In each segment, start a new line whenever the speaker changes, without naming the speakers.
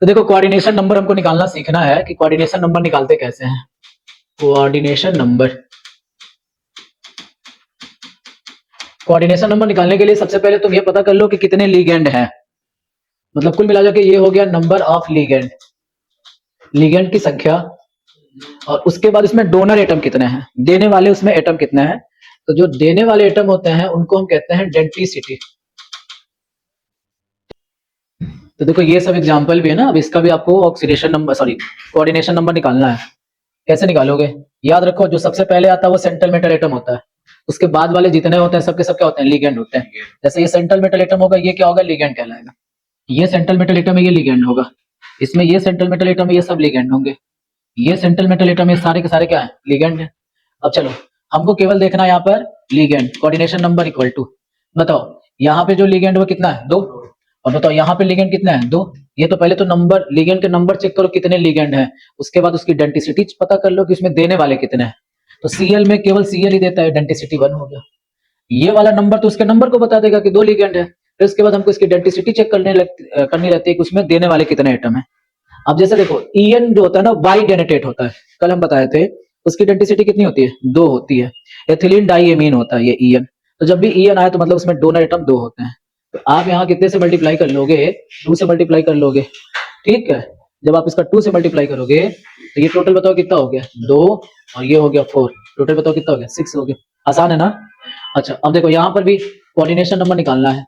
तो देखो coordination number हमको निकालना सीखना है कि कोऑर्डिनेशन नंबर निकालते कैसे हैं। कोऑर्डिनेशन नंबर निकालने के लिए सबसे पहले तुम ये पता कर लो कि कितने लिगेंड हैं। मतलब कुल मिला के ये हो गया नंबर ऑफ लिगेंड की संख्या, और उसके बाद इसमें डोनर एटम कितने हैं, देने वाले उसमें एटम कितने हैं। तो जो देने वाले एटम होते हैं उनको हम कहते हैं डेंसिटी। तो देखो ये सब एग्जांपल भी है ना, अब इसका भी आपको कोऑर्डिनेशन नंबर निकालना है। कैसे निकालोगे, याद रखो जो सबसे पहले आता है वो सेंट्रल मेटल एटम होता है, उसके बाद वाले जितने होते हैं सबके सब क्या होते हैं, लिगेंड होते हैं। जैसे ये सेंट्रल मेटल एटम होगा, ये क्या होगा, लिगेंड कहलाएगा। ये सेंट्रल मेटल एटम है, ये लिगेंड होगा। इसमें ये सेंट्रल मेटल एटम है, ये सब लिगेंड होंगे। ये सेंट्रल मेटल एटम है, सारे के सारे क्या है, लिगेंड है। अब चलो हमको केवल देखना है यहाँ पर ligand, coordination number equal to, बताओ यहाँ पे जो लिगेंड वो कितना है, 2। और बताओ यहाँ पे लिगेंड कितना है, 2। ये तो पहले तो नंबर, लिगेंड के नंबर चेक करो कितने लिगेंड है, उसके बाद उसकी डेंसिटी पता कर लो कि उसमें देने वाले कितने हैं। तो Cl में केवल Cl ही देता है, डेंसिटी 1 हो गया। ये वाला नंबर तो उसके नंबर को बता देगा कि 2 लिगेंड है। फिर उसके बाद हमको इसकी डेंसिटी चेक करनी रहती है कि उसमें देने वाले कितने एटम है। अब जैसे देखो En जो होता है ना, बाई डेनेटेट होता है, कल हम बताए थे, उसकी डेंसिटी कितनी होती है, 2 होती है। एथिलीन डाइएमीन होता है ये En। तो जब भी En आए तो मतलब उसमें डोनर एटम 2 होते हैं। तो आप यहाँ कितने से मल्टीप्लाई कर लोगे, 2 से मल्टीप्लाई कर लोगे, ठीक है। जब आप इसका 2 से मल्टीप्लाई करोगे तो ये टोटल बताओ कितना हो गया, 2, और ये हो गया 4, टोटल बताओ कितना हो गया, 6 हो गया। आसान है ना। अच्छा अब देखो यहाँ पर भी कोऑर्डिनेशन नंबर निकालना है।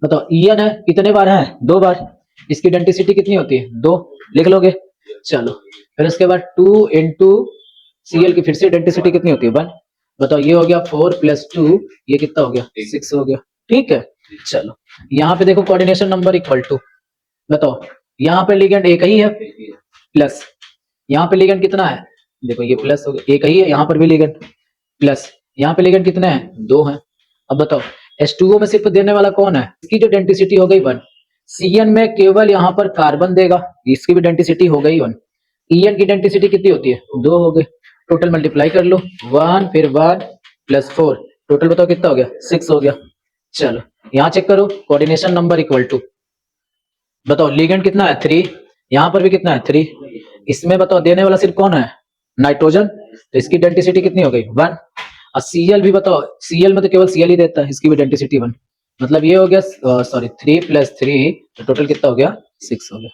बताओ En है, कितने बार है, 2 बार। इसकी डेंसिटी कितनी होती है, 2, लिख लोगे। चलो फिर उसके बाद 2 इंटू Cl की फिर से डेंसिटी कितनी होती है, 1। बताओ ये हो गया 4 प्लस 2, ये कितना हो गया, 6 हो गया, ठीक है। चलो यहाँ पे देखो कोऑर्डिनेशन नंबर इक्वल टू, बताओ यहाँ पे लिगेंड एक ही है, प्लस यहाँ पे लिगेंड कितना है, देखो ये प्लस हो गया, एक ही है, यहाँ पर भी लिगेंड प्लस, यहाँ पे लिगेंड कितने हैं, 2 हैं। अब बताओ H2O में सिर्फ देने वाला कौन है, इसकी जो डेंसिटी हो गई 1। Cn में केवल यहाँ पर कार्बन देगा, इसकी भी डेंसिटी हो गई 1। En की डेंसिटी कितनी होती है, 2 हो गई। टोटल मल्टीप्लाई कर लो, 1 फिर 1 प्लस 4, टोटल बताओ कितना हो गया, 6 हो गया। चलो यहाँ चेक करो कोऑर्डिनेशन नंबर इक्वल टू, बताओ लिगेंड कितना है, 3। यहाँ पर भी कितना है, 3। इसमें बताओ देने वाला सिर्फ कौन है, नाइट्रोजन। तो इसकी डेंसिटी कितनी हो गई, 1। और Cl भी बताओ, Cl में तो केवल Cl ही देता है, इसकी भी डेंसिटी 1। मतलब ये हो गया 3 प्लस 3, तो टोटल कितना हो गया, 6 हो गया।